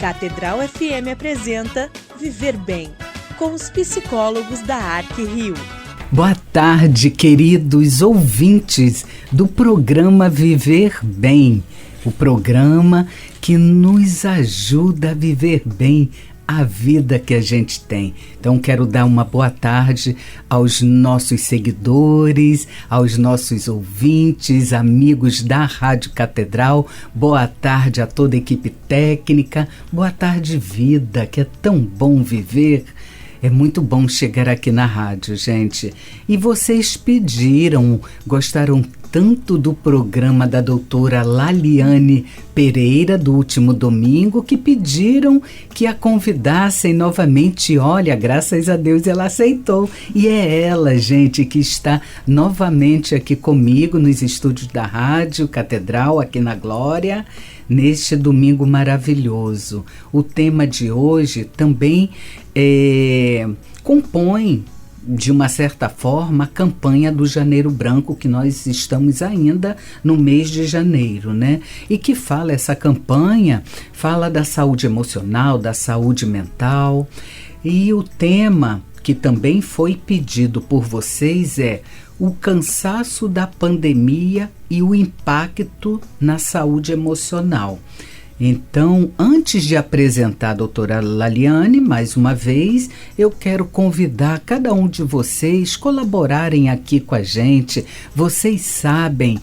Catedral FM apresenta Viver Bem, com os psicólogos da Arque Rio. Boa tarde, queridos ouvintes do programa Viver Bem, o programa que nos ajuda a viver bem a vida que a gente tem. Então quero dar uma boa tarde aos nossos seguidores, aos nossos ouvintes, amigos da Rádio Catedral. Boa tarde a toda a equipe técnica. Boa tarde, vida, que é tão bom viver. É muito bom chegar aqui na rádio, gente. E vocês pediram, gostaram tanto do programa da doutora Laliane Pereira do último domingo, que pediram que a convidassem novamente. Olha, graças a Deus ela aceitou. E é ela, gente, que está novamente aqui comigo nos estúdios da Rádio Catedral, aqui na Glória, neste domingo maravilhoso. O tema de hoje também compõe, de uma certa forma, a campanha do Janeiro Branco, que nós estamos ainda no mês de janeiro, né? E que fala, essa campanha fala da saúde emocional, da saúde mental. E o tema que também foi pedido por vocês é o cansaço da pandemia e o impacto na saúde emocional. Então, antes de apresentar a doutora Laliane, mais uma vez, eu quero convidar cada um de vocês a colaborarem aqui com a gente. Vocês sabem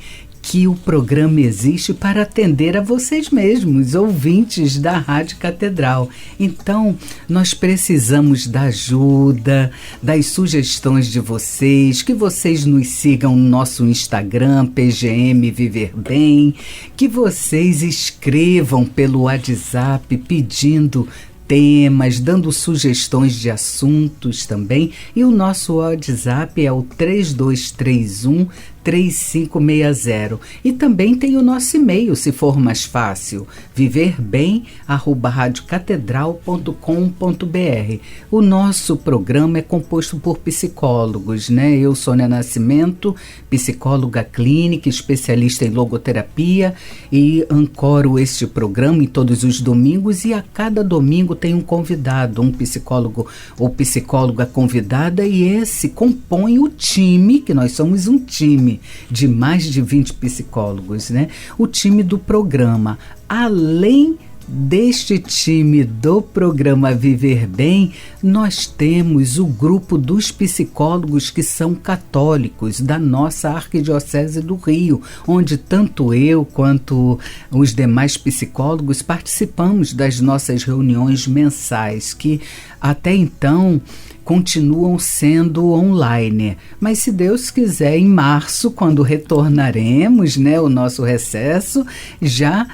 que o programa existe para atender a vocês mesmos, ouvintes da Rádio Catedral. Então, nós precisamos da ajuda, das sugestões de vocês, que vocês nos sigam no nosso Instagram, PGM Viver Bem, que vocês escrevam pelo WhatsApp pedindo temas, dando sugestões de assuntos também. E o nosso WhatsApp é o 3231 3560. E também tem o nosso e-mail, se for mais fácil, viverbem@radiocatedral.com.br. O nosso programa é composto por psicólogos, né? Eu, Sônia Nascimento, psicóloga clínica, especialista em logoterapia, e ancoro este programa em todos os domingos, e a cada domingo tem um convidado, um psicólogo ou psicóloga convidada, e esse compõe o time, que nós somos um time de mais de 20 psicólogos, né? O time do programa. Além deste time do programa Viver Bem, nós temos o grupo dos psicólogos que são católicos da nossa Arquidiocese do Rio, onde tanto eu quanto os demais psicólogos participamos das nossas reuniões mensais, que até então continuam sendo online, mas se Deus quiser, em março, quando retornaremos, né, o nosso recesso, já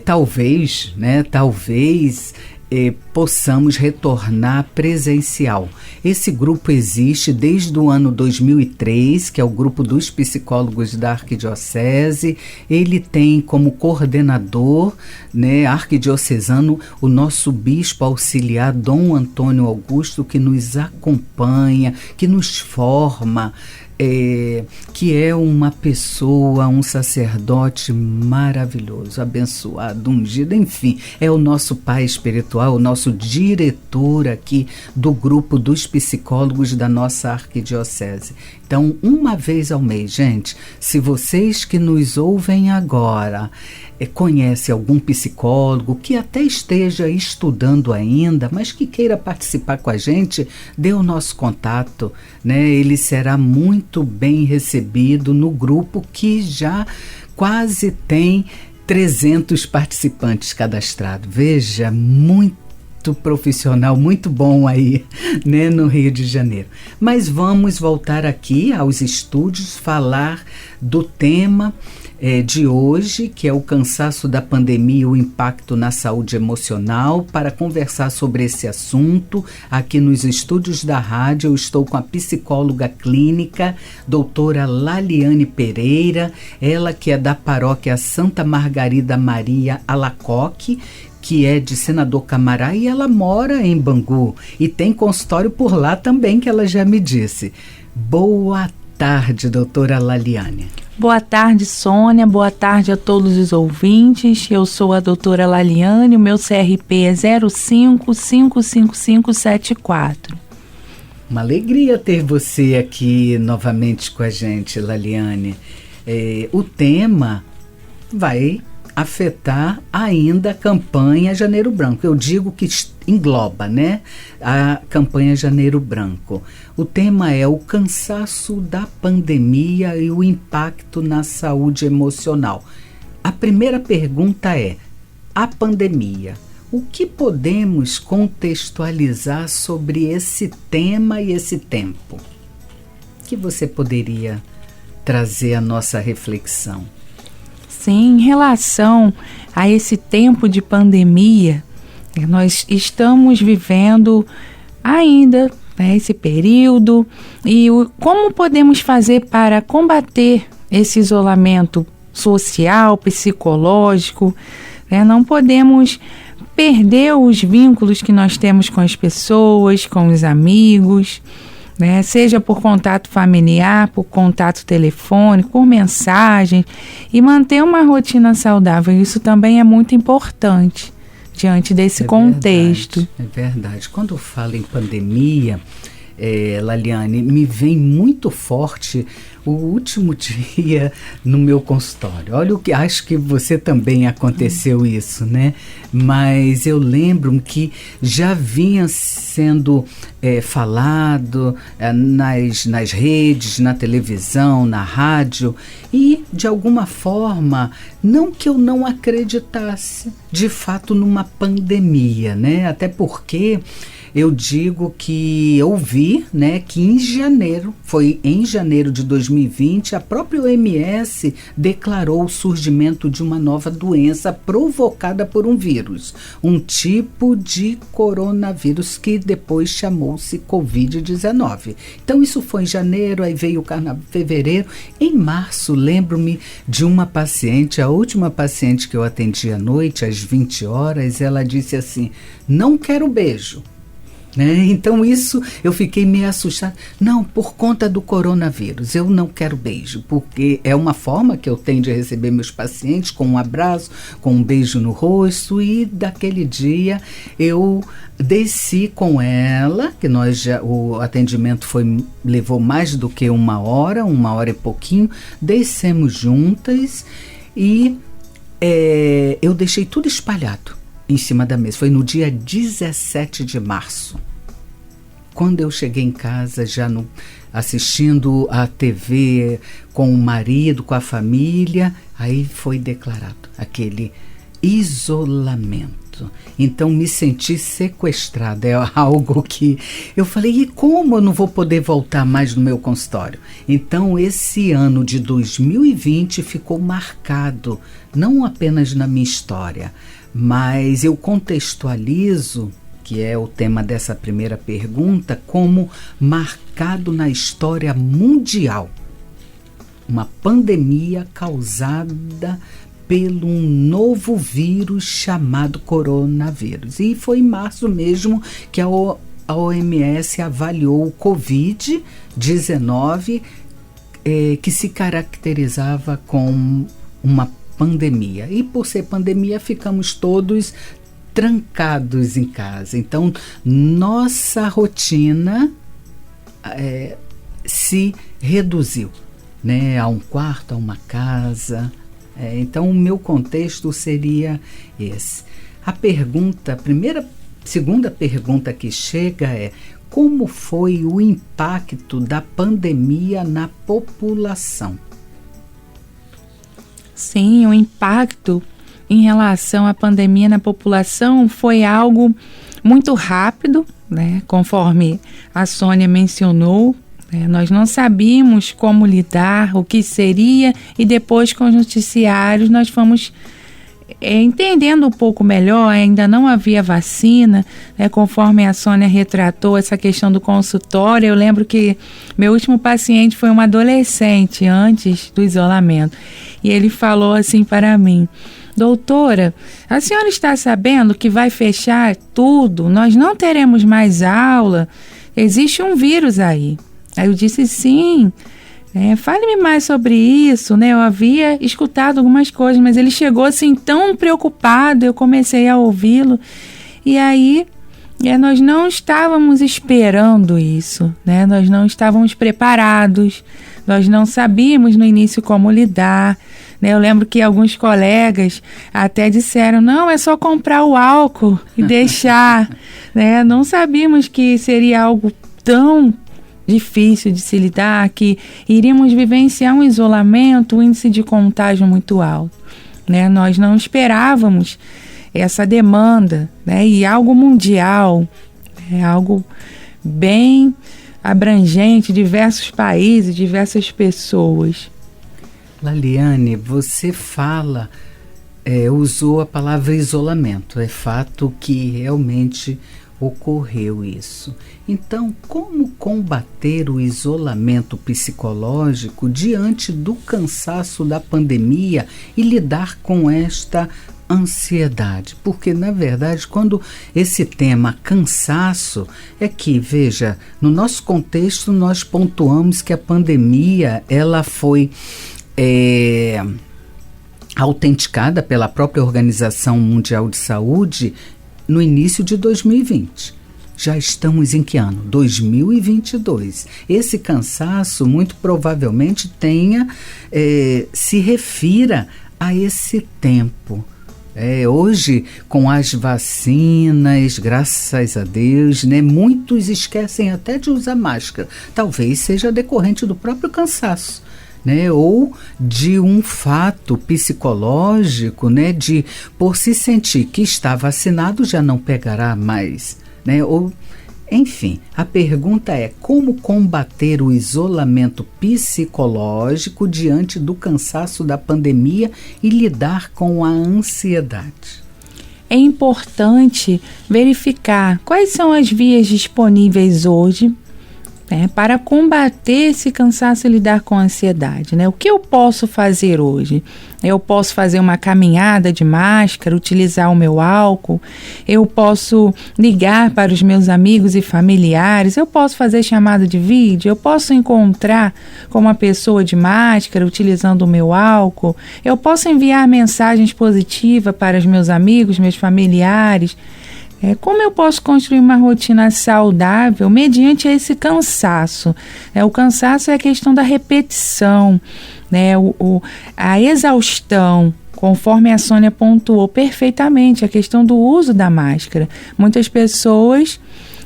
talvez possamos retornar presencial. Esse grupo existe desde o ano 2003, que é o grupo dos psicólogos da Arquidiocese. Ele tem como coordenador, né, arquidiocesano, o nosso bispo auxiliar, Dom Antônio Augusto, que nos acompanha, que nos forma, que é uma pessoa, um sacerdote maravilhoso, abençoado, ungido, enfim, é o nosso pai espiritual, o nosso diretor aqui do grupo dos psicólogos da nossa arquidiocese. Então, uma vez ao mês, gente, se vocês que nos ouvem agora conhecem algum psicólogo que até esteja estudando ainda, mas que queira participar com a gente, dê o nosso contato, né? Ele será muito bem recebido no grupo, que já quase tem 300 participantes cadastrados. Veja, muito profissional, muito bom aí, né, no Rio de Janeiro. Mas vamos voltar aqui aos estúdios, falar do tema de hoje, que é o cansaço da pandemia e o impacto na saúde emocional. Para conversar sobre esse assunto, aqui nos estúdios da rádio, eu estou com a psicóloga clínica, doutora Laliane Pereira, ela que é da paróquia Santa Margarida Maria Alacoque, que é de Senador Camará, e ela mora em Bangu e tem consultório por lá também, que ela já me disse. Boa tarde, doutora Laliane. Boa tarde, Sônia. Boa tarde a todos os ouvintes. Eu sou a doutora Laliane, o meu CRP é 0555574. Uma alegria ter você aqui novamente com a gente, Laliane. O tema vai afetar ainda a campanha Janeiro Branco. Eu digo que engloba, né, a campanha Janeiro Branco. O tema é o cansaço da pandemia e o impacto na saúde emocional. A primeira pergunta é: a pandemia, o que podemos contextualizar sobre esse tema e esse tempo? O que você poderia trazer à nossa reflexão? Sim, em relação a esse tempo de pandemia, nós estamos vivendo ainda, né, esse período, e como podemos fazer para combater esse isolamento social, psicológico, né? Não podemos perder os vínculos que nós temos com as pessoas, com os amigos, né? Seja por contato familiar, por contato telefônico, por mensagem, e manter uma rotina saudável. Isso também é muito importante diante desse contexto. É verdade. Quando eu falo em pandemia, Laliane, me vem muito forte o último dia no meu consultório. Olha, o que acho que você também aconteceu isso, né? Mas eu lembro que já vinha sendo falado nas redes, na televisão, na rádio, e de alguma forma, não que eu não acreditasse de fato numa pandemia, né? Até porque eu digo que eu vi, né, que foi em janeiro de 2020, a própria OMS declarou o surgimento de uma nova doença provocada por um vírus, um tipo de coronavírus que depois chamou-se Covid-19. Então isso foi em janeiro, aí veio o carnaval, fevereiro. Em março, lembro-me de uma paciente, a última paciente que eu atendi à noite, às 20 horas, ela disse assim: não quero beijo. Então isso eu fiquei meio assustada. Não, por conta do coronavírus, eu não quero beijo, porque é uma forma que eu tenho de receber meus pacientes, com um abraço, com um beijo no rosto. E daquele dia eu desci com ela, que o atendimento levou mais do que uma hora e pouquinho, descemos juntas e eu deixei tudo espalhado em cima da mesa. Foi no dia 17 de março. Quando eu cheguei em casa, já assistindo a TV com o marido, com a família, aí foi declarado aquele isolamento. Então me senti sequestrada. É algo que eu falei: e como eu não vou poder voltar mais no meu consultório? Então esse ano de 2020 ficou marcado, não apenas na minha história, mas eu contextualizo, que é o tema dessa primeira pergunta, como marcado na história mundial. Uma pandemia causada pelo um novo vírus chamado coronavírus. E foi em março mesmo que a OMS avaliou o Covid-19, que se caracterizava com uma pandemia. E por ser pandemia, ficamos todos trancados em casa. Então, nossa rotina se reduziu, né, a um quarto, a uma casa. Então, o meu contexto seria esse. Segunda pergunta que chega é: como foi o impacto da pandemia na população? Sim, o impacto em relação à pandemia na população foi algo muito rápido, né? Conforme a Sônia mencionou, nós não sabíamos como lidar, o que seria, e depois com os noticiários nós fomos entendendo um pouco melhor. Ainda não havia vacina, conforme a Sônia retratou essa questão do consultório. Eu lembro que meu último paciente foi um adolescente antes do isolamento, e ele falou assim para mim: doutora, a senhora está sabendo que vai fechar tudo? Nós não teremos mais aula? Existe um vírus aí. Aí eu disse: sim, Fale-me mais sobre isso, né? Eu havia escutado algumas coisas, mas ele chegou assim tão preocupado, eu comecei a ouvi-lo, e aí nós não estávamos esperando isso, né? Nós não estávamos preparados, nós não sabíamos no início como lidar, né? Eu lembro que alguns colegas até disseram, não, é só comprar o álcool e deixar, né? Não sabíamos que seria algo tão difícil de se lidar, que iríamos vivenciar um isolamento, um índice de contágio muito alto, né? Nós não esperávamos essa demanda, né? E algo mundial, algo bem abrangente, diversos países, diversas pessoas. Laliane, você usou a palavra isolamento. É fato que realmente ocorreu isso. Então, como combater o isolamento psicológico diante do cansaço da pandemia e lidar com esta ansiedade? Porque, na verdade, quando esse tema cansaço é que, veja, no nosso contexto nós pontuamos que a pandemia ela foi autenticada pela própria Organização Mundial de Saúde no início de 2020. Já estamos em que ano? 2022. Esse cansaço muito provavelmente se refira a esse tempo. Hoje, com as vacinas, graças a Deus, né, muitos esquecem até de usar máscara. Talvez seja decorrente do próprio cansaço, né, ou de um fato psicológico, né, de por se sentir que está vacinado já não pegará mais, né, ou enfim, a pergunta é como combater o isolamento psicológico diante do cansaço da pandemia e lidar com a ansiedade. É importante verificar quais são as vias disponíveis hoje, para combater esse cansaço e lidar com a ansiedade, né? O que eu posso fazer hoje? Eu posso fazer uma caminhada de máscara, utilizar o meu álcool, eu posso ligar para os meus amigos e familiares, eu posso fazer chamada de vídeo, eu posso encontrar com uma pessoa de máscara utilizando o meu álcool, eu posso enviar mensagens positivas para os meus amigos, meus familiares. Como eu posso construir uma rotina saudável mediante esse cansaço? O cansaço é a questão da repetição, né? A exaustão, conforme a Sônia pontuou perfeitamente, a questão do uso da máscara. Muitas pessoas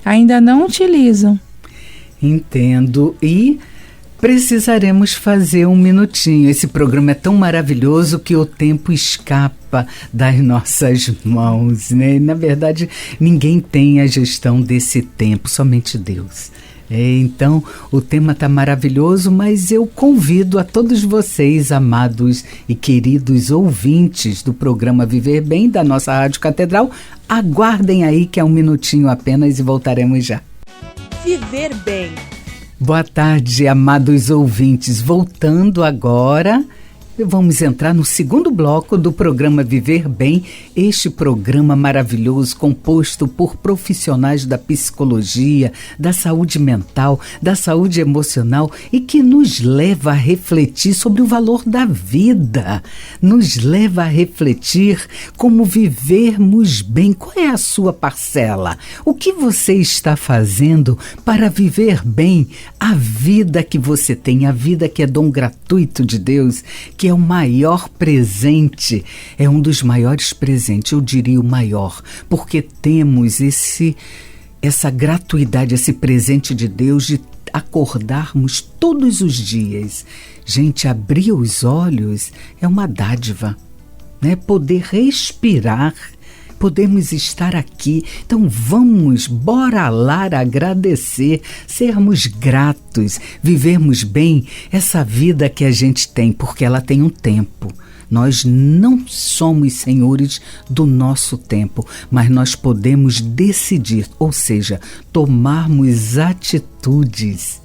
ainda não utilizam. Entendo. E precisaremos fazer um minutinho. Esse programa é tão maravilhoso que o tempo escapa das nossas mãos, né? Na verdade, ninguém tem a gestão desse tempo, somente Deus. Então, o tema está maravilhoso, mas eu convido a todos vocês, amados e queridos ouvintes do programa Viver Bem, da nossa Rádio Catedral, aguardem aí que é um minutinho apenas e voltaremos já. Viver Bem. Boa tarde, amados ouvintes. Voltando agora, vamos entrar no segundo bloco do programa Viver Bem, este programa maravilhoso composto por profissionais da psicologia, da saúde mental, da saúde emocional e que nos leva a refletir sobre o valor da vida, nos leva a refletir como vivermos bem. Qual é a sua parcela? O que você está fazendo para viver bem a vida que você tem, a vida que é dom gratuito de Deus, que é o maior presente, é um dos maiores presentes, eu diria o maior, porque temos essa gratuidade, esse presente de Deus de acordarmos todos os dias. Gente, abrir os olhos é uma dádiva, né? Poder respirar, podemos estar aqui. Então bora lá agradecer, sermos gratos, vivermos bem essa vida que a gente tem, porque ela tem um tempo. Nós não somos senhores do nosso tempo, mas nós podemos decidir, ou seja, tomarmos atitudes,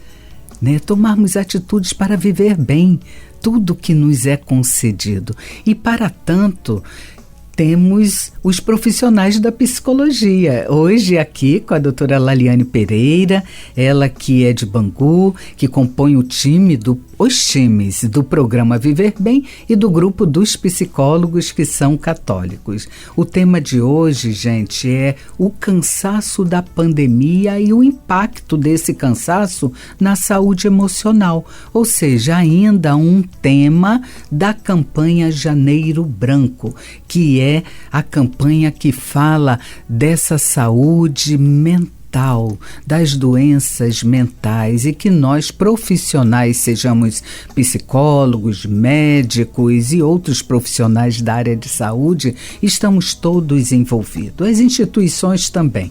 né? Tomarmos atitudes para viver bem tudo que nos é concedido. E para tanto, temos os profissionais da psicologia. Hoje aqui com a doutora Laliane Pereira, ela que é de Bangu, que compõe os times do programa Viver Bem e do grupo dos psicólogos que são católicos. O tema de hoje, gente, é o cansaço da pandemia e o impacto desse cansaço na saúde emocional, ou seja, ainda um tema da campanha Janeiro Branco, que é a campanha que fala dessa saúde mental, das doenças mentais, e que nós profissionais, sejamos psicólogos, médicos e outros profissionais da área de saúde, estamos todos envolvidos, as instituições também.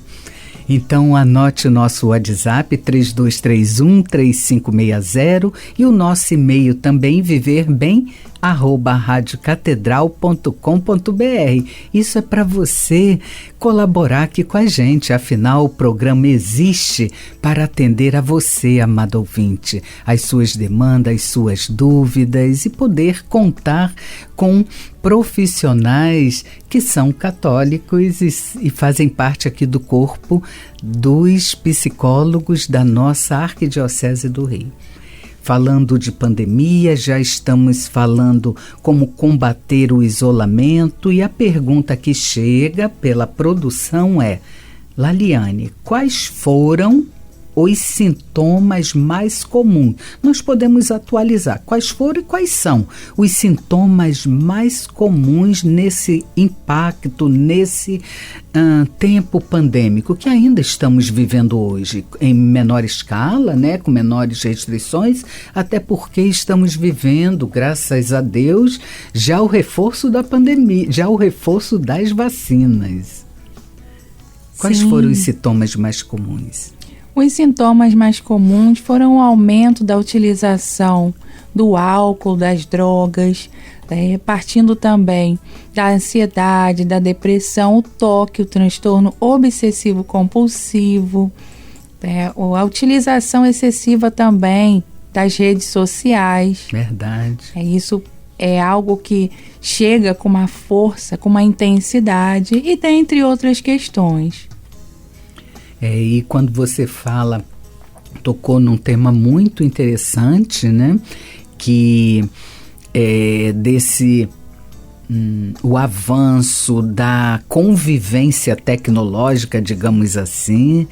Então anote o nosso WhatsApp 3231-3560 e o nosso e-mail também viverbem@radiocatedral.com.br. Isso é para você colaborar aqui com a gente, afinal o programa existe para atender a você, amado ouvinte, as suas demandas, as suas dúvidas e poder contar com profissionais que são católicos e fazem parte aqui do corpo dos psicólogos da nossa Arquidiocese do Rio. Falando de pandemia, já estamos falando como combater o isolamento, e a pergunta que chega pela produção é: Laliane, quais foram os sintomas mais comuns? Nós podemos atualizar. Quais foram e quais são os sintomas mais comuns nesse impacto, nesse tempo pandêmico que ainda estamos vivendo hoje, em menor escala, né, com menores restrições, até porque estamos vivendo, graças a Deus, já o reforço da pandemia, já o reforço das vacinas. Quais foram os sintomas mais comuns? Os sintomas mais comuns foram o aumento da utilização do álcool, das drogas, partindo também da ansiedade, da depressão, o toque, o transtorno obsessivo-compulsivo, a utilização excessiva também das redes sociais. Verdade. Isso é algo que chega com uma força, com uma intensidade, e dentre outras questões. E quando você tocou num tema muito interessante, né? Que é o avanço da convivência tecnológica, digamos assim.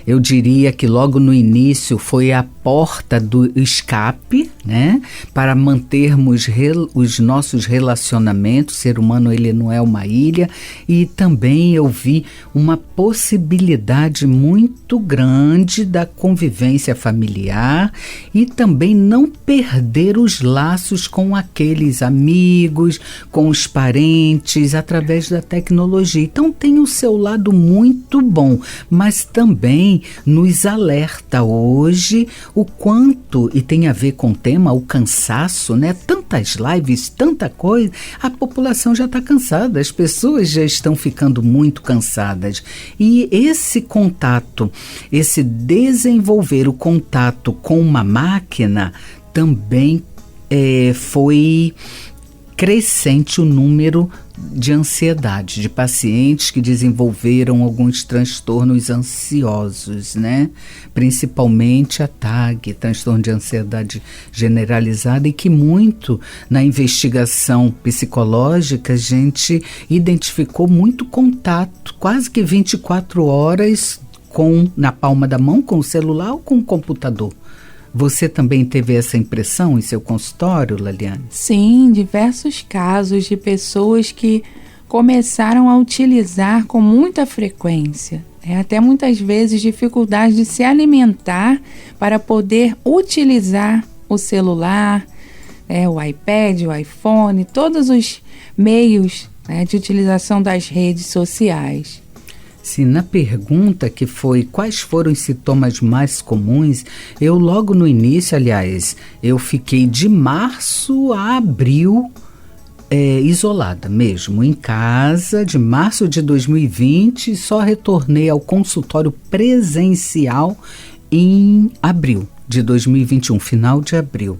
Eu diria que logo no início foi a porta do escape, né, para mantermos os nossos relacionamentos. O ser humano, ele não é uma ilha, e também eu vi uma possibilidade muito grande da convivência familiar e também não perder os laços com aqueles amigos, com os parentes, através da tecnologia. Então tem o seu lado muito bom, mas também nos alerta hoje o quanto, e tem a ver com o tema, o cansaço, né? Tantas lives, tanta coisa, a população já está cansada, as pessoas já estão ficando muito cansadas. E esse contato, esse desenvolver o contato com uma máquina, também foi crescente o número de ansiedade, de pacientes que desenvolveram alguns transtornos ansiosos, né? Principalmente a TAG, transtorno de ansiedade generalizada, e que muito na investigação psicológica a gente identificou muito contato, quase que 24 horas na palma da mão, com o celular ou com o computador. Você também teve essa impressão em seu consultório, Laliane? Sim, diversos casos de pessoas que começaram a utilizar com muita frequência. Até muitas vezes dificuldade de se alimentar para poder utilizar o celular, o iPad, o iPhone, todos os meios de utilização das redes sociais. Sim, na pergunta que foi quais foram os sintomas mais comuns, eu logo no início, aliás, eu fiquei de março a abril isolada mesmo, em casa, de março de 2020, só retornei ao consultório presencial em abril de 2021, final de abril.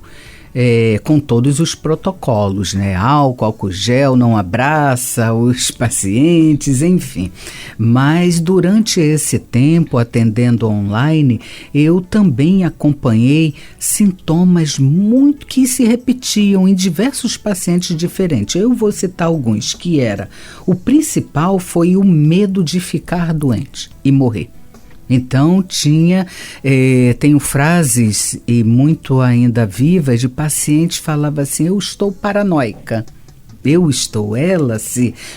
com todos os protocolos, né? Álcool gel, não abraça os pacientes, enfim. Mas durante esse tempo, atendendo online, eu também acompanhei sintomas muito que se repetiam em diversos pacientes diferentes. Eu vou citar alguns, que era: o principal foi o medo de ficar doente e morrer. Então tenho frases e muito ainda vivas de pacientes que falavam assim: eu estou paranoica.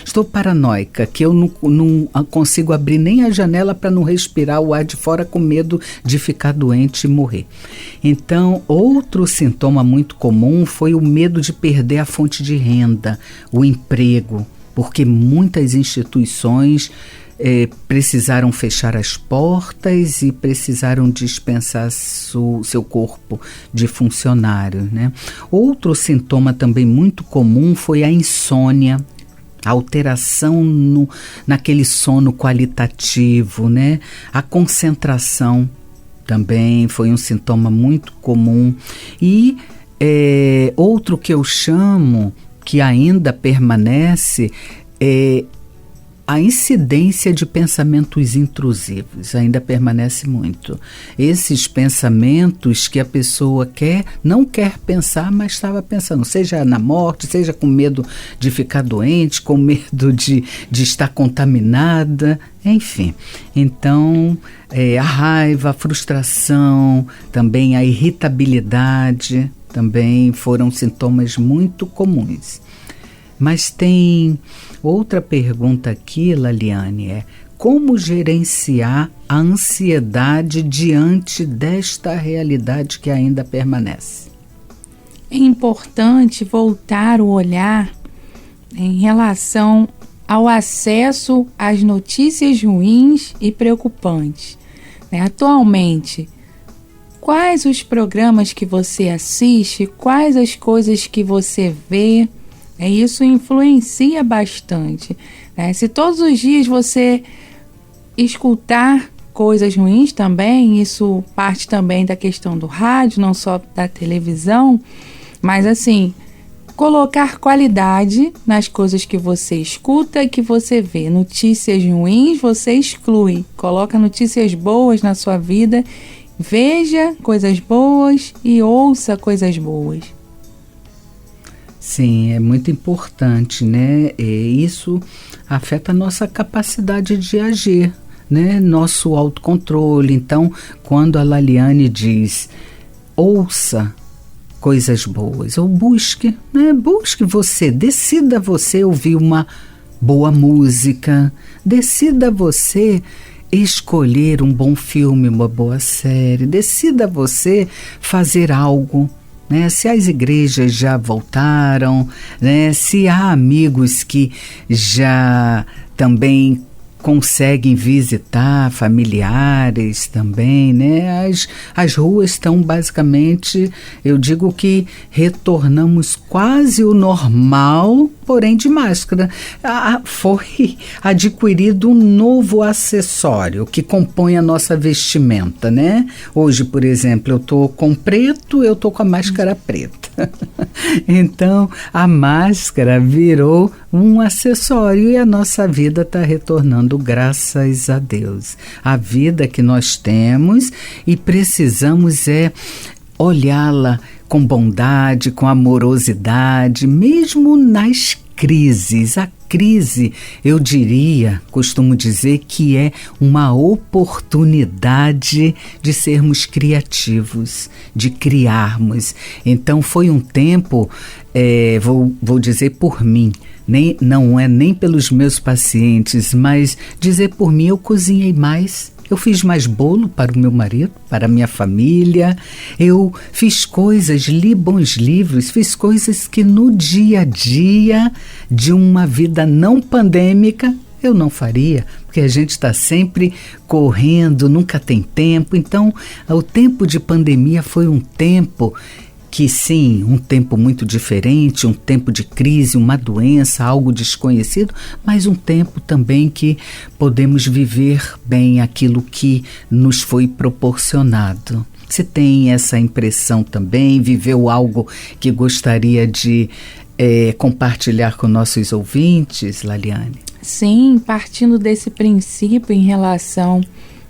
Estou paranoica, que eu não consigo abrir nem a janela para não respirar o ar de fora com medo de ficar doente e morrer. Então, outro sintoma muito comum foi o medo de perder a fonte de renda, o emprego, porque muitas instituições precisaram fechar as portas e precisaram dispensar seu corpo de funcionário, né? Outro sintoma também muito comum foi a insônia, a alteração naquele sono qualitativo, né? A concentração também foi um sintoma muito comum. E outro que eu chamo, que ainda permanece, a incidência de pensamentos intrusivos ainda permanece muito. Esses pensamentos que a pessoa não quer pensar, mas estava pensando, seja na morte, seja com medo de ficar doente, com medo de estar contaminada, enfim. Então, a raiva, a frustração, também a irritabilidade, também foram sintomas muito comuns. Mas tem outra pergunta aqui, Laliane, como gerenciar a ansiedade diante desta realidade que ainda permanece? É importante voltar o olhar em relação ao acesso às notícias ruins e preocupantes. Atualmente, quais os programas que você assiste, quais as coisas que você vê? Isso influencia bastante. Se todos os dias você escutar coisas ruins também, isso parte também da questão do rádio, não só da televisão, mas assim, colocar qualidade nas coisas que você escuta e que você vê. Notícias ruins você exclui, coloca notícias boas na sua vida, veja coisas boas e ouça coisas boas. Sim, é muito importante, né? E isso afeta a nossa capacidade de agir, né? Nosso autocontrole. Então, quando a Laliane diz, ouça coisas boas, ou busque, né? Decida você ouvir uma boa música, decida você escolher um bom filme, uma boa série, decida você fazer algo, né? Se as igrejas já voltaram, né? Se há amigos que já também conseguem visitar familiares também, né? As ruas estão basicamente, eu digo que retornamos quase o normal, porém de máscara. Foi adquirido um novo acessório que compõe a nossa vestimenta, né? Hoje, por exemplo, eu estou com preto, eu estou com a máscara preta. Então, a máscara virou um acessório e a nossa vida está retornando, graças a Deus. A vida que nós temos e precisamos olhá-la com bondade, com amorosidade, mesmo nas crises. A crise, eu costumo dizer que é uma oportunidade de sermos criativos, de criarmos. Então foi um tempo, vou dizer por mim, não é nem pelos meus pacientes, mas dizer por mim, eu cozinhei mais. Eu fiz mais bolo para o meu marido, para a minha família. Eu fiz coisas, li bons livros, fiz coisas que no dia a dia de uma vida não pandêmica eu não faria, porque a gente está sempre correndo, nunca tem tempo. Então, o tempo de pandemia foi um tempo que sim, um tempo muito diferente, um tempo de crise, uma doença, algo desconhecido, mas um tempo também que podemos viver bem aquilo que nos foi proporcionado. Você tem essa impressão também? Viveu algo que gostaria de compartilhar com nossos ouvintes, Laliane? Sim, partindo desse princípio em relação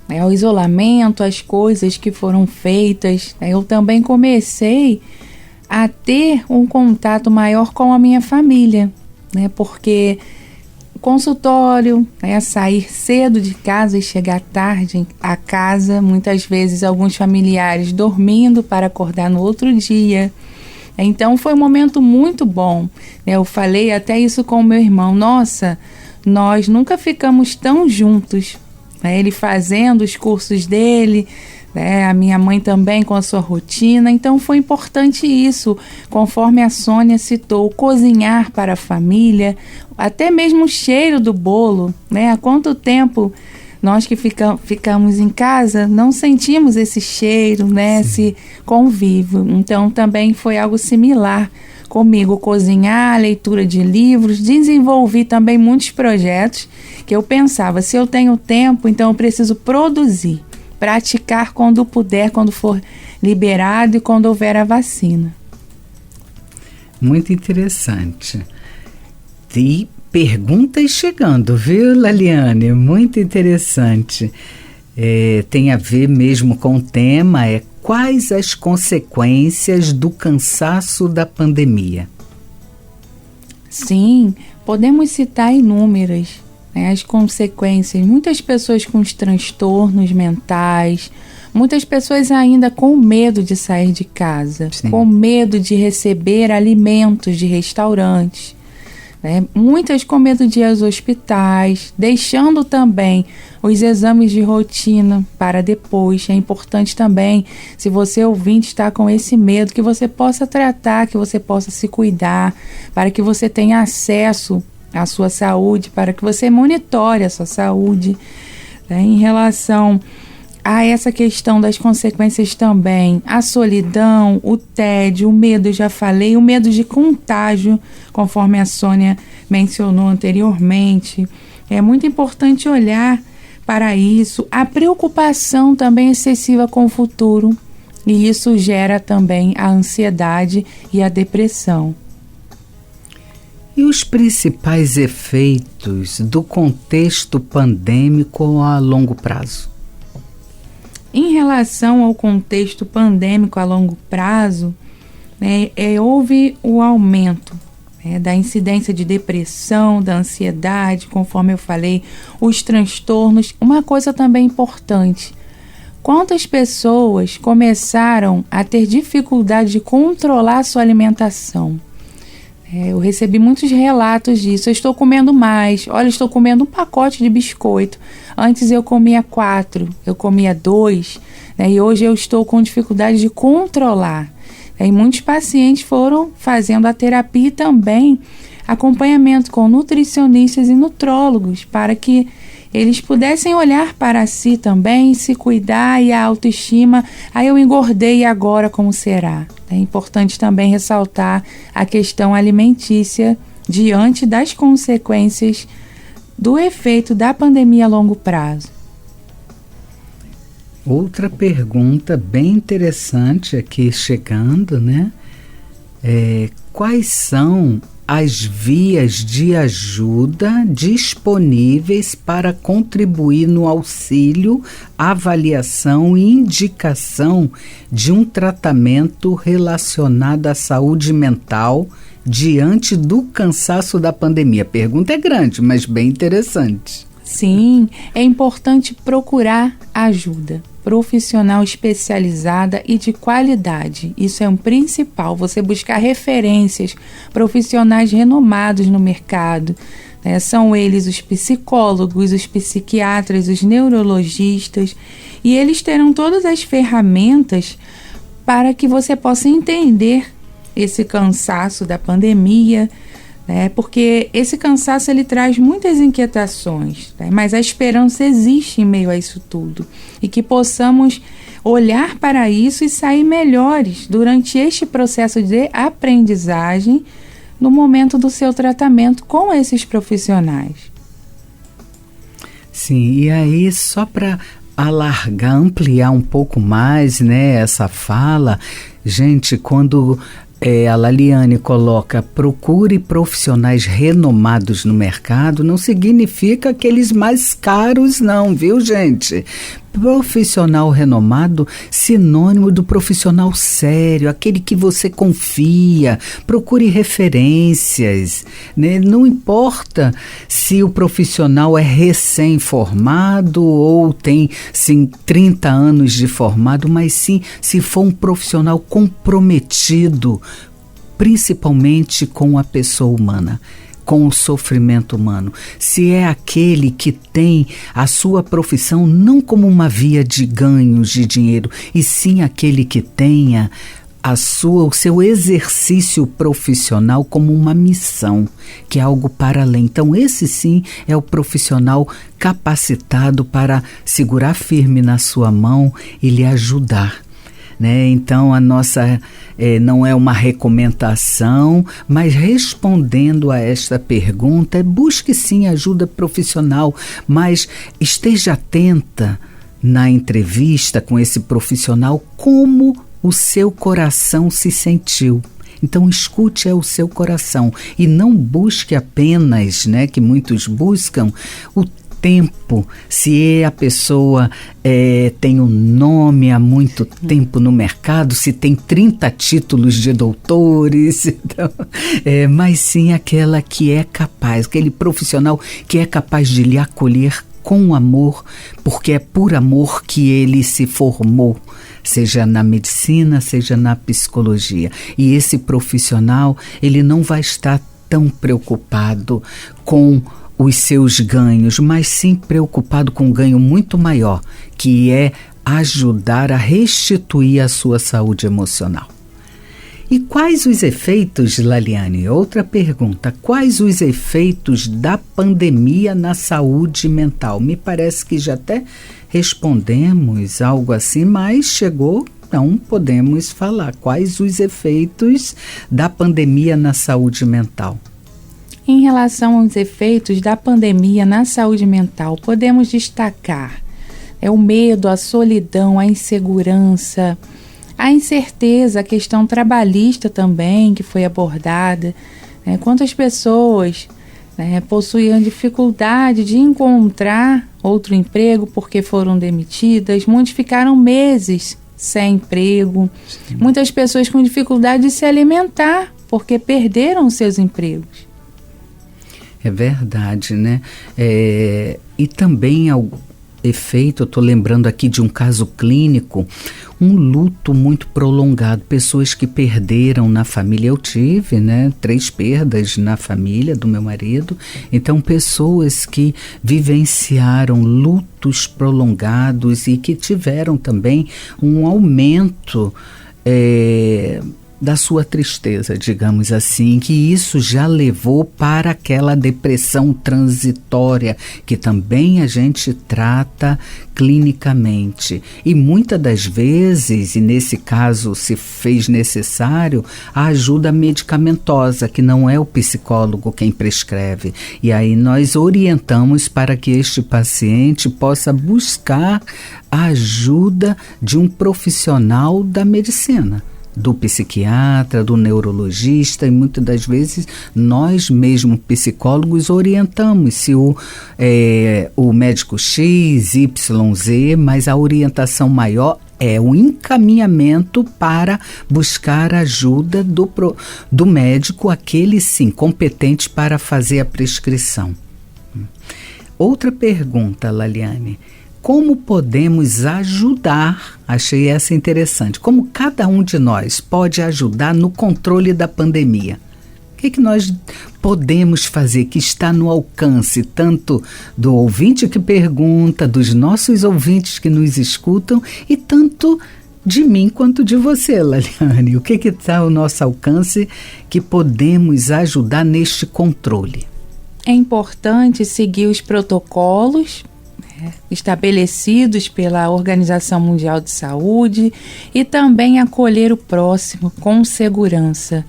ao isolamento, às coisas que foram feitas, eu também comecei a ter um contato maior com a minha família, porque consultório, sair cedo de casa e chegar tarde a casa, muitas vezes alguns familiares dormindo para acordar no outro dia. Então foi um momento muito bom. Eu falei até isso com o meu irmão, nossa, nós nunca ficamos tão juntos, ele fazendo os cursos dele, a minha mãe também com a sua rotina. Então foi importante isso, conforme a Sônia citou, cozinhar para a família, até mesmo o cheiro do bolo, há quanto tempo nós que ficamos em casa não sentimos esse cheiro, esse convívio. Então também foi algo similar comigo, cozinhar, leitura de livros, desenvolvi também muitos projetos que eu pensava, se eu tenho tempo, então eu preciso produzir, praticar quando puder, quando for liberado e quando houver a vacina. Muito interessante. E perguntas chegando, viu, Laliane? Muito interessante. Tem a ver mesmo com o tema, quais as consequências do cansaço da pandemia? Sim, podemos citar inúmeras, as consequências. Muitas pessoas com os transtornos mentais, muitas pessoas ainda com medo de sair de casa, com medo de receber alimentos de restaurantes, muitas com medo de ir aos hospitais, deixando também os exames de rotina para depois. É importante também, se você ouvinte está com esse medo, que você possa tratar, que você possa se cuidar, para que você tenha acesso à sua saúde, para que você monitore a sua saúde. Em relação a essa questão das consequências também, a solidão, o tédio, o medo, eu já falei, o medo de contágio, conforme a Sônia mencionou anteriormente. É muito importante olhar para isso, a preocupação também excessiva com o futuro, e isso gera também a ansiedade e a depressão. E os principais efeitos do contexto pandêmico a longo prazo? Em relação ao contexto pandêmico a longo prazo, houve o aumento da incidência de depressão, da ansiedade, conforme eu falei, os transtornos. Uma coisa também importante, quantas pessoas começaram a ter dificuldade de controlar a sua alimentação? Eu recebi muitos relatos disso. Eu estou comendo mais. Olha, estou comendo um pacote de biscoito. Antes eu comia 4, eu comia 2, e hoje eu estou com dificuldade de controlar. E muitos pacientes foram fazendo a terapia e também acompanhamento com nutricionistas e nutrólogos para que eles pudessem olhar para si também, se cuidar e a autoestima. Aí eu engordei e agora como será? É importante também ressaltar a questão alimentícia diante das consequências do efeito da pandemia a longo prazo. Outra pergunta bem interessante aqui chegando, quais são as vias de ajuda disponíveis para contribuir no auxílio, avaliação e indicação de um tratamento relacionado à saúde mental diante do cansaço da pandemia? A pergunta é grande, mas bem interessante. Sim, é importante procurar ajuda profissional especializada e de qualidade. Isso é um principal, você buscar referências, profissionais renomados no mercado. São eles os psicólogos, os psiquiatras, os neurologistas, e eles terão todas as ferramentas para que você possa entender esse cansaço da pandemia, porque esse cansaço ele traz muitas inquietações, mas a esperança existe em meio a isso tudo, e que possamos olhar para isso e sair melhores durante este processo de aprendizagem no momento do seu tratamento com esses profissionais. Sim, e aí só para alargar, ampliar um pouco mais, né, essa fala. Gente, quando a Laliane coloca procure profissionais renomados no mercado, não significa aqueles mais caros não, viu, gente? Profissional renomado, sinônimo do profissional sério, aquele que você confia. Procure referências, né? Não importa se o profissional é recém-formado ou tem, sim, 30 anos de formado, mas sim, se for um profissional comprometido, principalmente com a pessoa humana, com o sofrimento humano. Se é aquele que tem a sua profissão não como uma via de ganhos de dinheiro, e sim aquele que tenha o seu exercício profissional como uma missão, que é algo para além. Então, esse sim é o profissional capacitado para segurar firme na sua mão e lhe ajudar. Né? Então, a nossa não é uma recomendação, mas respondendo a esta pergunta, busque sim ajuda profissional, mas esteja atenta na entrevista com esse profissional como o seu coração se sentiu. Então, escute o seu coração e não busque apenas, né, que muitos buscam, o tempo, se a pessoa tem um nome há muito tempo no mercado, se tem 30 títulos de doutores, então, mas sim aquela que é capaz, aquele profissional que é capaz de lhe acolher com amor, porque é por amor que ele se formou, seja na medicina, seja na psicologia. E esse profissional, ele não vai estar tão preocupado com os seus ganhos, mas sim preocupado com um ganho muito maior, que é ajudar a restituir a sua saúde emocional. E quais os efeitos, Laliane? Outra pergunta. Quais os efeitos da pandemia na saúde mental? Me parece que já até respondemos algo assim, mas chegou, então podemos falar. Quais os efeitos da pandemia na saúde mental? Em relação aos efeitos da pandemia na saúde mental, podemos destacar o medo, a solidão, a insegurança, a incerteza, a questão trabalhista também, que foi abordada. Quantas pessoas possuíam dificuldade de encontrar outro emprego porque foram demitidas, muitos ficaram meses sem emprego, muitas pessoas com dificuldade de se alimentar porque perderam seus empregos. É verdade, né? E também efeito, eu estou lembrando aqui de um caso clínico, um luto muito prolongado, pessoas que perderam na família. Eu tive, né, 3 perdas na família do meu marido, então pessoas que vivenciaram lutos prolongados e que tiveram também um aumento da sua tristeza, digamos assim, que isso já levou para aquela depressão transitória, que também a gente trata clinicamente. E muitas das vezes, e nesse caso se fez necessário, a ajuda medicamentosa, que não é o psicólogo quem prescreve. E aí nós orientamos para que este paciente possa buscar a ajuda de um profissional da medicina, do psiquiatra, do neurologista, e muitas das vezes nós mesmos psicólogos orientamos se o médico X, Y, Z, mas a orientação maior é o encaminhamento para buscar ajuda do médico, aquele sim, competente para fazer a prescrição. Outra pergunta, Laliane. Como podemos ajudar? Achei essa interessante. Como cada um de nós pode ajudar no controle da pandemia? O que nós podemos fazer que está no alcance tanto do ouvinte que pergunta, dos nossos ouvintes que nos escutam e tanto de mim quanto de você, Laliane? O que está ao nosso alcance que podemos ajudar neste controle? É importante seguir os protocolos estabelecidos pela Organização Mundial de Saúde e também acolher o próximo com segurança.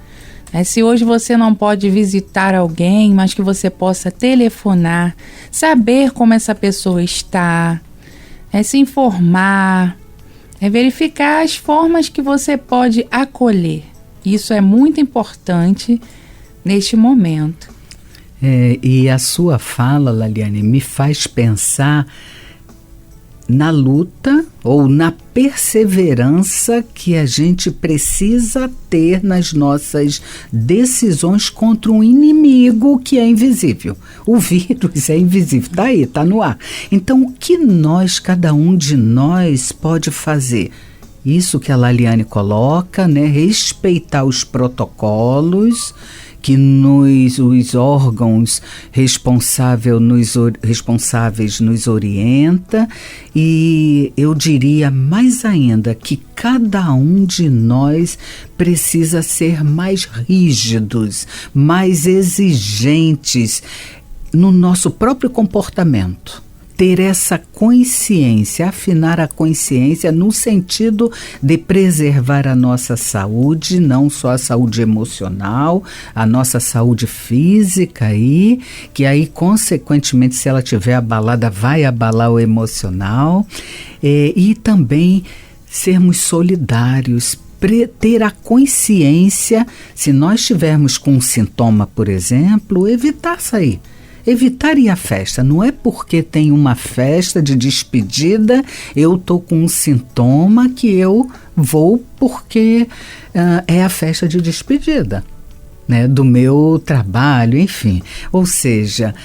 Se hoje você não pode visitar alguém, mas que você possa telefonar, saber como essa pessoa está, é se informar, é verificar as formas que você pode acolher. Isso é muito importante neste momento. E a sua fala, Laliane, me faz pensar na luta ou na perseverança que a gente precisa ter nas nossas decisões contra um inimigo que é invisível. O vírus é invisível, está aí, está no ar. Então, o que cada um de nós pode fazer? Isso que a Laliane coloca, né? Respeitar os protocolos que os órgãos responsáveis nos orienta, e eu diria mais ainda que cada um de nós precisa ser mais rígidos, mais exigentes no nosso próprio comportamento. Ter essa consciência, afinar a consciência no sentido de preservar a nossa saúde, não só a saúde emocional, a nossa saúde física aí, que aí, consequentemente, se ela estiver abalada, vai abalar o emocional, e também sermos solidários, ter a consciência, se nós estivermos com um sintoma, por exemplo, evitar sair. Evitar ir à festa. Não é porque tem uma festa de despedida, eu estou com um sintoma que eu vou porque é a festa de despedida, né, do meu trabalho, enfim. Ou seja,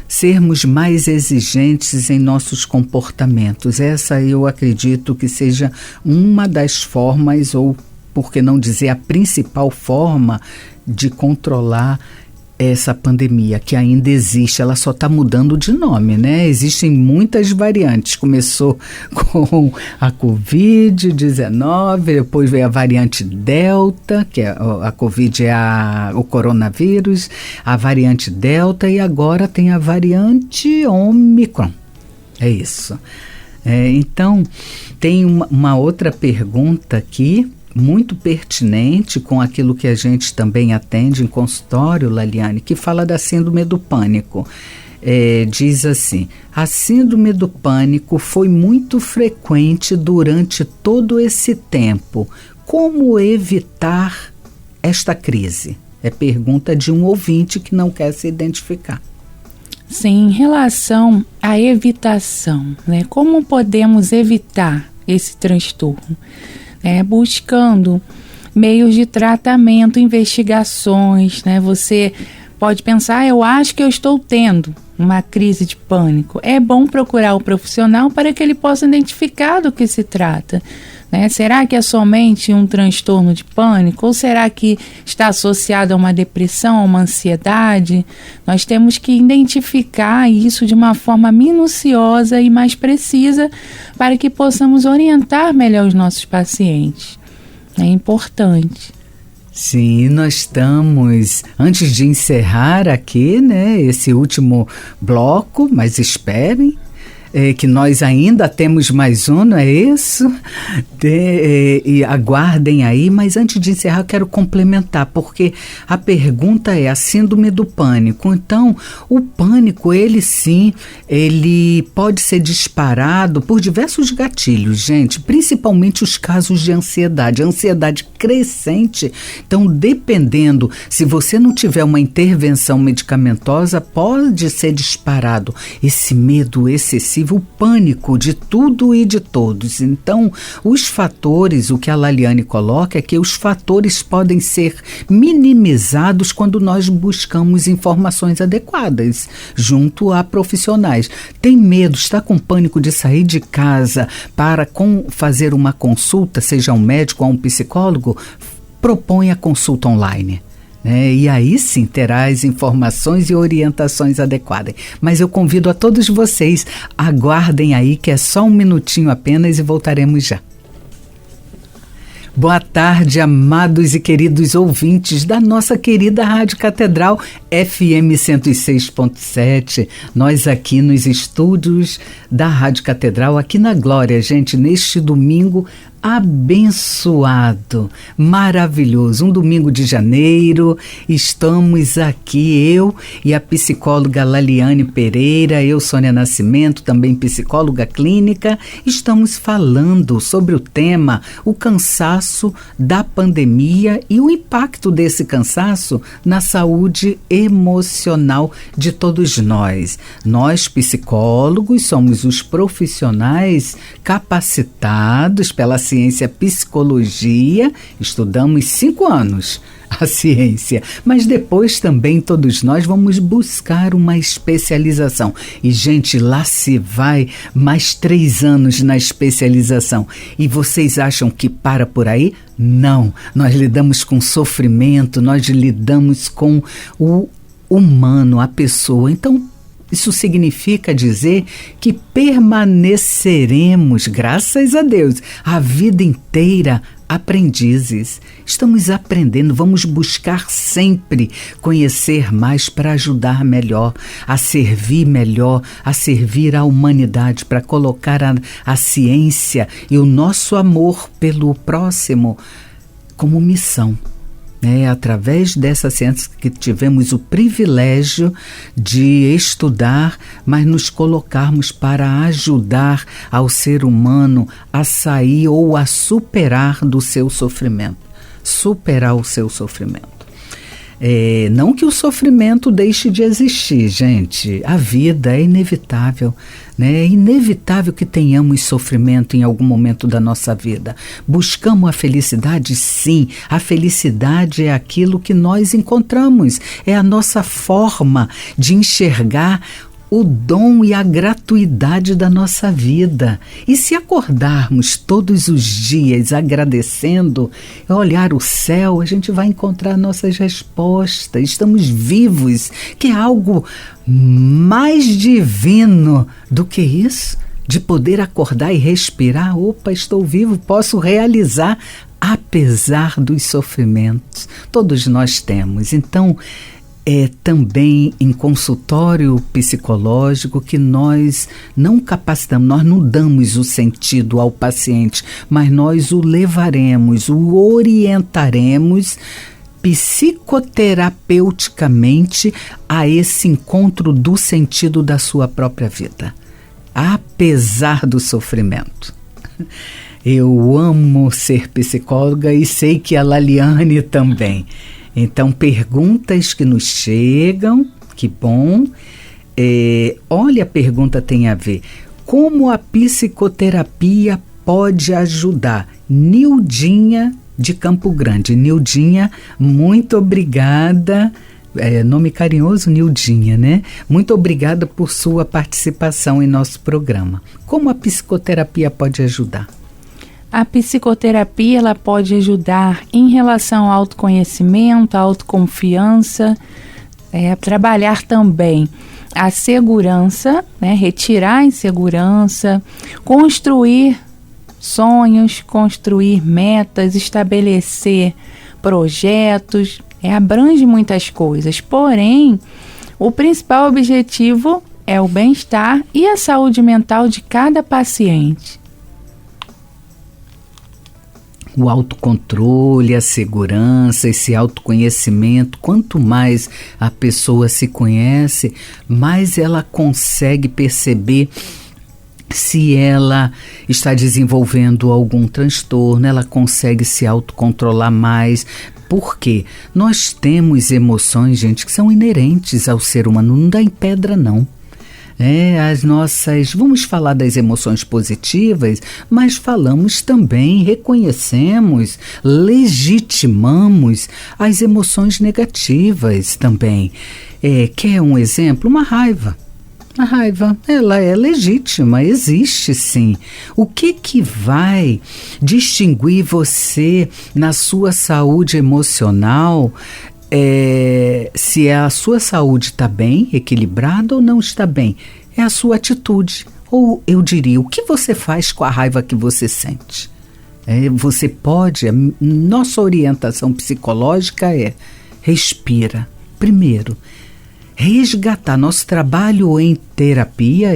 sermos mais exigentes em nossos comportamentos. Essa eu acredito que seja uma das formas, ou por que não dizer a principal forma, de controlar essa pandemia que ainda existe. Ela só está mudando de nome, né? Existem muitas variantes. Começou com a Covid-19, depois veio a variante Delta, que a Covid é o coronavírus, a variante Delta, e agora tem a variante Omicron. É isso. Então, tem uma outra pergunta aqui, muito pertinente com aquilo que a gente também atende em consultório, Laliane, que fala da síndrome do pânico. Diz assim: a síndrome do pânico foi muito frequente durante todo esse tempo. Como evitar esta crise? É pergunta de um ouvinte que não quer se identificar. Sim, em relação à evitação, né? Como podemos evitar esse transtorno? Buscando meios de tratamento, investigações, né? Você pode pensar, eu acho que eu estou tendo uma crise de pânico. É bom procurar o profissional para que ele possa identificar do que se trata, né? Será que é somente um transtorno de pânico? Ou será que está associado a uma depressão, a uma ansiedade? Nós temos que identificar isso de uma forma minuciosa e mais precisa para que possamos orientar melhor os nossos pacientes. É importante. Sim, nós estamos, antes de encerrar aqui, né, esse último bloco, mas esperem, que nós ainda temos mais um, não é isso? E aguardem aí, mas antes de encerrar eu quero complementar, porque a pergunta é a síndrome do pânico. Então, o pânico, ele sim, ele pode ser disparado por diversos gatilhos, gente, principalmente os casos de ansiedade crescente. Então, dependendo, se você não tiver uma intervenção medicamentosa, pode ser disparado esse medo excessivo, o pânico de tudo e de todos. Então, os fatores, o que a Laliane coloca é que os fatores podem ser minimizados quando nós buscamos informações adequadas junto a profissionais. Tem medo, está com pânico de sair de casa para fazer uma consulta, seja um médico ou um psicólogo, propõe a consulta online. E aí sim terá as informações e orientações adequadas. Mas eu convido a todos vocês, aguardem aí que é só um minutinho apenas e voltaremos já. Boa tarde, amados e queridos ouvintes da nossa querida Rádio Catedral FM 106.7. Nós aqui nos estúdios da Rádio Catedral, aqui na Glória, gente, neste domingo abençoado, maravilhoso. Um domingo de janeiro, estamos aqui, eu e a psicóloga Laliane Pereira, eu, Sônia Nascimento, também psicóloga clínica, estamos falando sobre o tema, o cansaço da pandemia e o impacto desse cansaço na saúde emocional de todos nós. Nós, psicólogos, somos os profissionais capacitados pela ciência psicologia, estudamos 5 anos a ciência, mas depois também todos nós vamos buscar uma especialização. E, gente, lá se vai mais 3 anos na especialização. E vocês acham que para por aí? Não, nós lidamos com sofrimento, nós lidamos com o humano, a pessoa. Então, isso significa dizer que permaneceremos, graças a Deus, a vida inteira aprendizes. Estamos aprendendo, vamos buscar sempre conhecer mais para ajudar melhor, a servir à humanidade, para colocar a ciência e o nosso amor pelo próximo como missão. Através dessa ciência que tivemos o privilégio de estudar, mas nos colocarmos para ajudar ao ser humano a sair ou a superar do seu sofrimento. Superar o seu sofrimento. Não que o sofrimento deixe de existir, gente. A vida é inevitável, né? É inevitável que tenhamos sofrimento em algum momento da nossa vida. Buscamos a felicidade? Sim. A felicidade é aquilo que nós encontramos. É a nossa forma de enxergar o dom e a gratuidade da nossa vida. E se acordarmos todos os dias agradecendo, olhar o céu, a gente vai encontrar nossas respostas. Estamos vivos, que é algo mais divino do que isso, de poder acordar e respirar. Opa, estou vivo, posso realizar, apesar dos sofrimentos. Todos nós temos. Então, é também em consultório psicológico que nós não capacitamos, nós não damos o sentido ao paciente, mas nós o levaremos, o orientaremos psicoterapeuticamente a esse encontro do sentido da sua própria vida, apesar do sofrimento. Eu amo ser psicóloga e sei que a Laliane também. Então, perguntas que nos chegam, que bom. Olha, a pergunta tem a ver. Como a psicoterapia pode ajudar? Nildinha de Campo Grande. Nildinha, muito obrigada. Nome carinhoso, Nildinha, né? Muito obrigada por sua participação em nosso programa. Como a psicoterapia pode ajudar? A psicoterapia ela pode ajudar em relação ao autoconhecimento, à autoconfiança, trabalhar também a segurança, né, retirar a insegurança, construir sonhos, construir metas, estabelecer projetos, abrange muitas coisas. Porém, o principal objetivo é o bem-estar e a saúde mental de cada paciente. O autocontrole, a segurança, esse autoconhecimento, quanto mais a pessoa se conhece, mais ela consegue perceber se ela está desenvolvendo algum transtorno, ela consegue se autocontrolar mais. Por quê? Nós temos emoções, gente, que são inerentes ao ser humano, não dá em pedra, não. Vamos falar das emoções positivas, mas falamos também, reconhecemos, legitimamos as emoções negativas também. Quer um exemplo? Uma raiva. A raiva, ela é legítima, existe sim. O que vai distinguir você na sua saúde emocional se a sua saúde está bem, equilibrada ou não está bem? É a sua atitude. Ou eu diria, o que você faz com a raiva que você sente? Você pode, nossa orientação psicológica respira. Primeiro, resgatar. Nosso trabalho em terapia,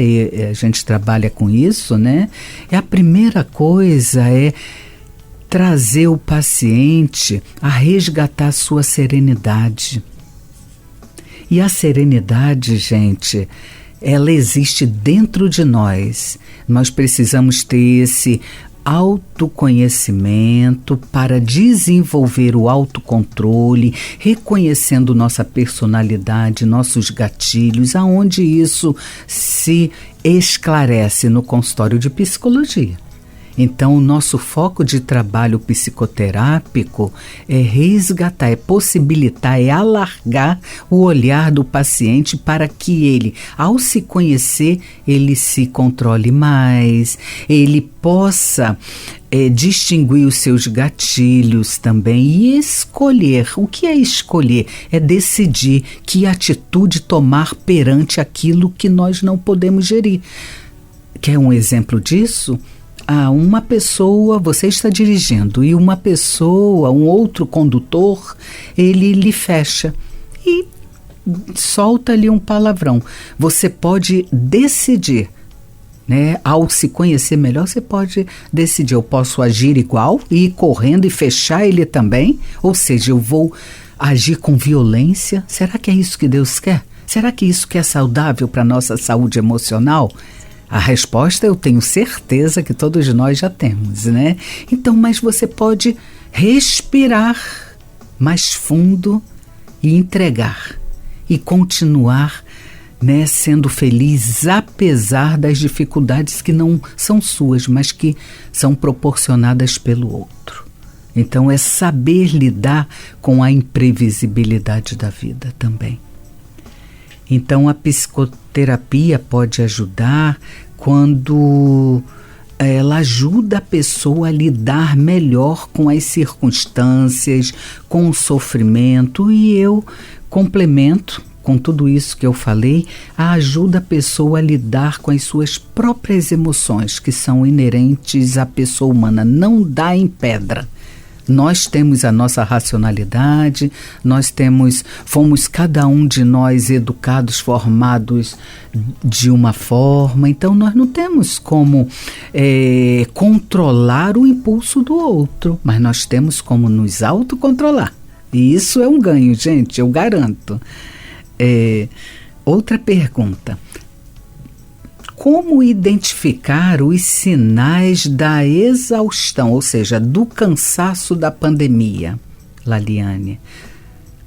a gente trabalha com isso, né? A primeira coisa é trazer o paciente a resgatar sua serenidade. E a serenidade, gente, ela existe dentro de nós. Nós precisamos ter esse autoconhecimento para desenvolver o autocontrole, reconhecendo nossa personalidade, nossos gatilhos, aonde isso se esclarece no consultório de psicologia. Então, o nosso foco de trabalho psicoterápico é resgatar, é possibilitar, é alargar o olhar do paciente para que ele, ao se conhecer, ele se controle mais, ele possa distinguir os seus gatilhos também e escolher. O que é escolher? É decidir que atitude tomar perante aquilo que nós não podemos gerir. Quer um exemplo disso? Uma pessoa, você está dirigindo e uma pessoa, um outro condutor, ele lhe fecha e solta ali um palavrão. Você pode decidir, né? Ao se conhecer melhor, você pode decidir, eu posso agir igual e ir correndo e fechar ele também, ou seja, eu vou agir com violência. Será que é isso que Deus quer? Será que isso que é saudável para a nossa saúde emocional? A resposta eu tenho certeza que todos nós já temos, né? Então, mas você pode respirar mais fundo e entregar e continuar, né, sendo feliz apesar das dificuldades que não são suas, mas que são proporcionadas pelo outro. Então, é saber lidar com a imprevisibilidade da vida também. Então, a psicoterapia pode ajudar quando ela ajuda a pessoa a lidar melhor com as circunstâncias, com o sofrimento, e eu complemento com tudo isso que eu falei, ajuda a pessoa a lidar com as suas próprias emoções, que são inerentes à pessoa humana, não dá em pedra. Nós temos a nossa racionalidade, fomos cada um de nós educados, formados de uma forma, então nós não temos como controlar o impulso do outro, mas nós temos como nos autocontrolar. E isso é um ganho, gente, eu garanto. Outra pergunta. Como identificar os sinais da exaustão, ou seja, do cansaço da pandemia, Laliane?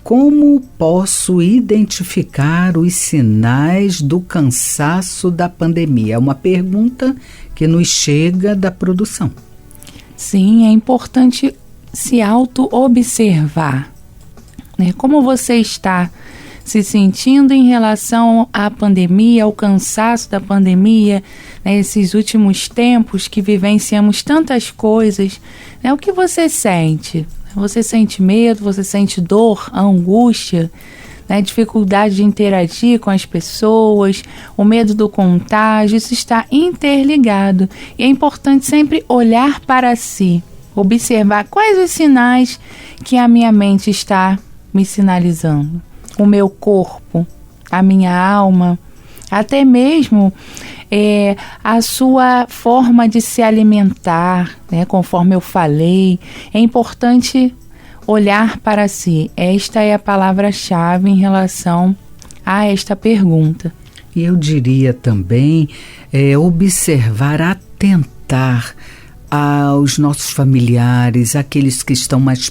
Como posso identificar os sinais do cansaço da pandemia? É uma pergunta que nos chega da produção. Sim, é importante se auto-observar, né? Como você está se sentindo em relação à pandemia, ao cansaço da pandemia, né, esses últimos tempos que vivenciamos tantas coisas, né, o que você sente? Você sente medo, você sente dor, angústia, né, dificuldade de interagir com as pessoas, o medo do contágio, isso está interligado. E é importante sempre olhar para si, observar quais os sinais que a minha mente está me sinalizando. O meu corpo, a minha alma, até mesmo a sua forma de se alimentar, né, conforme eu falei. É importante olhar para si. Esta é a palavra-chave em relação a esta pergunta. E eu diria também observar, atentar aos nossos familiares, aqueles que estão mais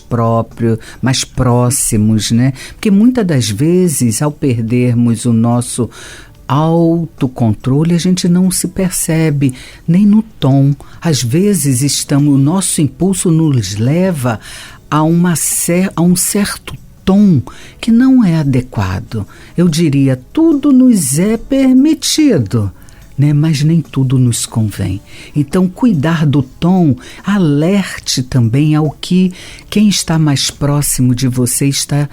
próximos, né? Porque muitas das vezes, ao perdermos o nosso autocontrole, a gente não se percebe nem no tom. Às vezes o nosso impulso nos leva a um certo tom que não é adequado. Eu diria, tudo nos é permitido, né? Mas nem tudo nos convém. Então, cuidar do tom, alerte também ao que quem está mais próximo de você está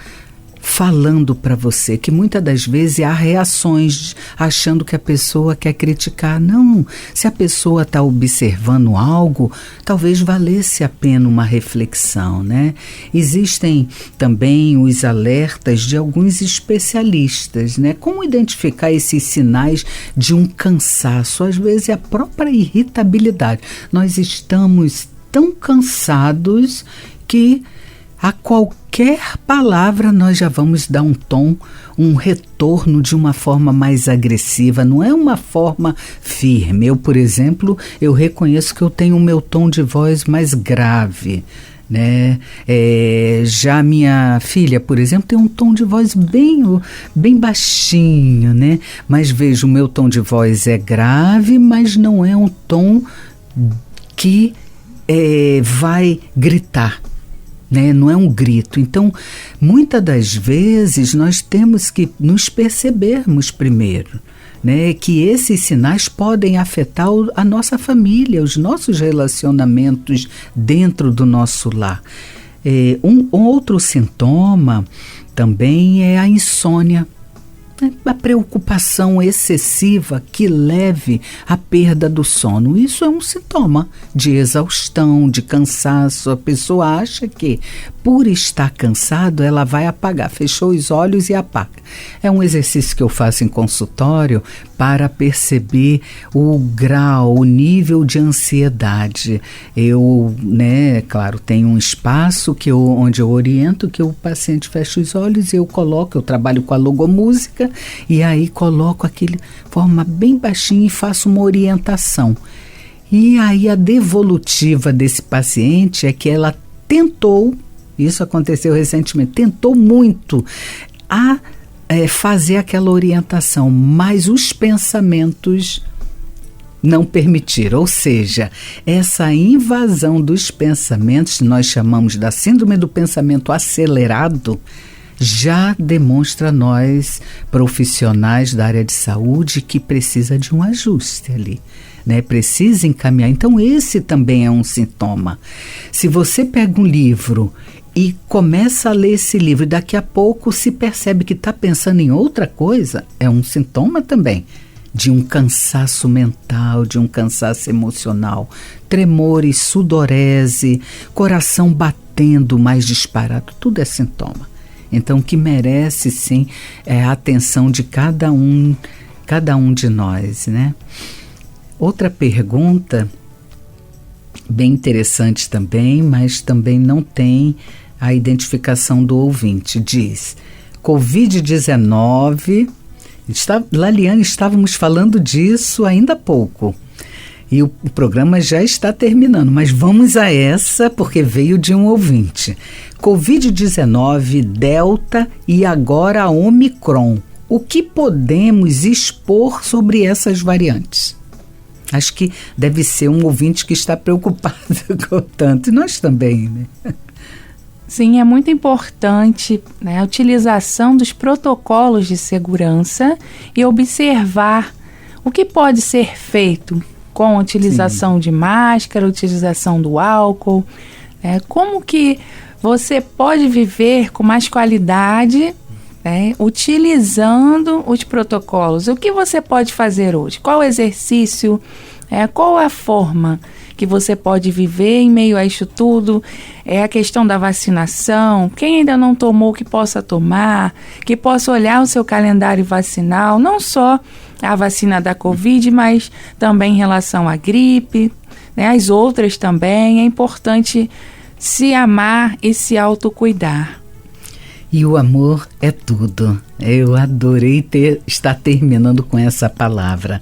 falando para você, que muitas das vezes há reações achando que a pessoa quer criticar. Não, se a pessoa está observando algo, talvez valesse a pena uma reflexão, né? Existem também os alertas de alguns especialistas, né? Como identificar esses sinais de um cansaço? Às vezes é a própria irritabilidade. Nós estamos tão cansados que a qualquer palavra nós já vamos dar um tom, um retorno de uma forma mais agressiva, não é uma forma firme. Eu, por exemplo, eu reconheço que eu tenho o meu tom de voz mais grave, né? Já minha filha, por exemplo, tem um tom de voz bem baixinho, né? Mas veja, o meu tom de voz é grave, mas não é um tom que vai gritar, né? Não é um grito. Então, muitas das vezes nós temos que nos percebermos primeiro, né, que esses sinais podem afetar a nossa família, os nossos relacionamentos dentro do nosso lar. Um outro sintoma também é a insônia, né, a preocupação excessiva que leve à perda do sono. Isso é um sintoma de exaustão, de cansaço. A pessoa acha que, por estar cansado, ela vai apagar. Fechou os olhos e apaga. É um exercício que eu faço em consultório para perceber o grau, o nível de ansiedade. Eu, né, claro, tenho um espaço onde eu oriento que o paciente feche os olhos e eu trabalho com a logomúsica e aí coloco aquele forma bem baixinha e faço uma orientação. E aí a devolutiva desse paciente é que ela tentou, isso aconteceu recentemente, tentou muito fazer aquela orientação, mas os pensamentos não permitiram. Ou seja, essa invasão dos pensamentos, nós chamamos da síndrome do pensamento acelerado, já demonstra a nós, profissionais da área de saúde, que precisa de um ajuste ali, né? Precisa encaminhar. Então esse também é um sintoma. Se você pega um livro e começa a ler esse livro e daqui a pouco se percebe que está pensando em outra coisa, é um sintoma também de um cansaço mental, de um cansaço emocional, tremores, sudorese, coração batendo mais disparado, tudo é sintoma. Então, que merece sim a atenção de cada um de nós, né? Outra pergunta bem interessante também, mas também não tem a identificação do ouvinte. Diz: Covid-19, Laliane, estávamos falando disso ainda há pouco. E o programa já está terminando, mas vamos a essa porque veio de um ouvinte. Covid-19, Delta e agora a Omicron. O que podemos expor sobre essas variantes? Acho que deve ser um ouvinte que está preocupado com tanto. E nós também, né? Sim, é muito importante, né, a utilização dos protocolos de segurança e observar o que pode ser feito com a utilização de máscara, utilização do álcool, como que você pode viver com mais qualidade, utilizando os protocolos. O que você pode fazer hoje? Qual o exercício? Qual a forma que você pode viver em meio a isso tudo? É a questão da vacinação. Quem ainda não tomou, que possa tomar, que possa olhar o seu calendário vacinal, não só a vacina da Covid, mas também em relação à gripe, né, as outras também. É importante se amar e se autocuidar. E o amor é tudo. Eu adorei estar terminando com essa palavra.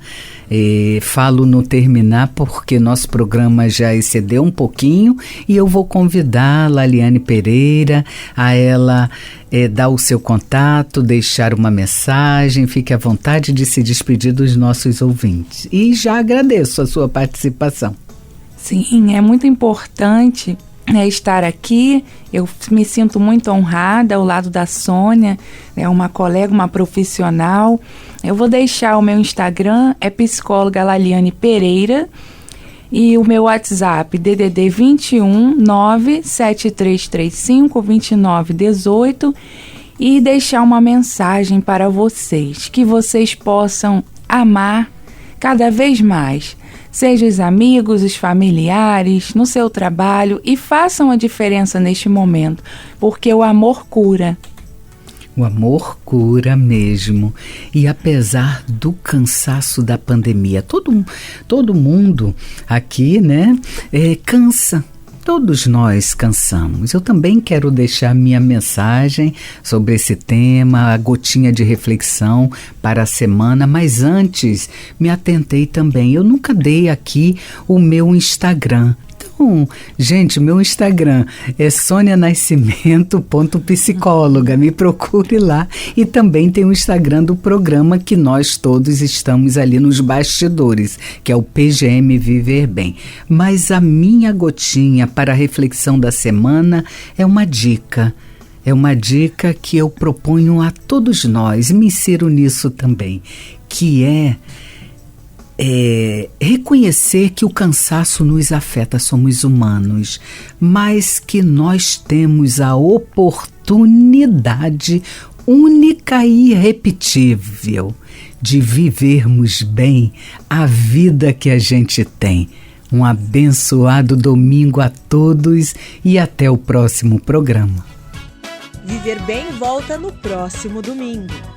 Falo no terminar porque nosso programa já excedeu um pouquinho e eu vou convidar a Laliane Pereira a ela dar o seu contato, deixar uma mensagem. Fique à vontade de se despedir dos nossos ouvintes. E já agradeço a sua participação. Sim, é muito importante estar aqui. Eu me sinto muito honrada ao lado da Sônia, uma colega, uma profissional. Eu vou deixar o meu Instagram, é psicóloga Laliane Pereira, e o meu WhatsApp, DDD 21 97335 2918, e deixar uma mensagem para vocês, que vocês possam amar cada vez mais. Seja os amigos, os familiares, no seu trabalho, e façam a diferença neste momento, porque o amor cura. O amor cura mesmo. E apesar do cansaço da pandemia, todo mundo aqui, né, cansa. Todos nós cansamos. Eu também quero deixar minha mensagem sobre esse tema, a gotinha de reflexão para a semana, mas antes me atentei também. Eu nunca dei aqui o meu Instagram. Então, gente, meu Instagram é sonianascimento.psicóloga, me procure lá. E também tem o Instagram do programa que nós todos estamos ali nos bastidores, que é o PGM Viver Bem. Mas a minha gotinha para a reflexão da semana é uma dica. É uma dica que eu proponho a todos nós, me insiro nisso também, que é reconhecer que o cansaço nos afeta, somos humanos, mas que nós temos a oportunidade única e irrepetível de vivermos bem a vida que a gente tem. Um abençoado domingo a todos e até o próximo programa. Viver Bem volta no próximo domingo.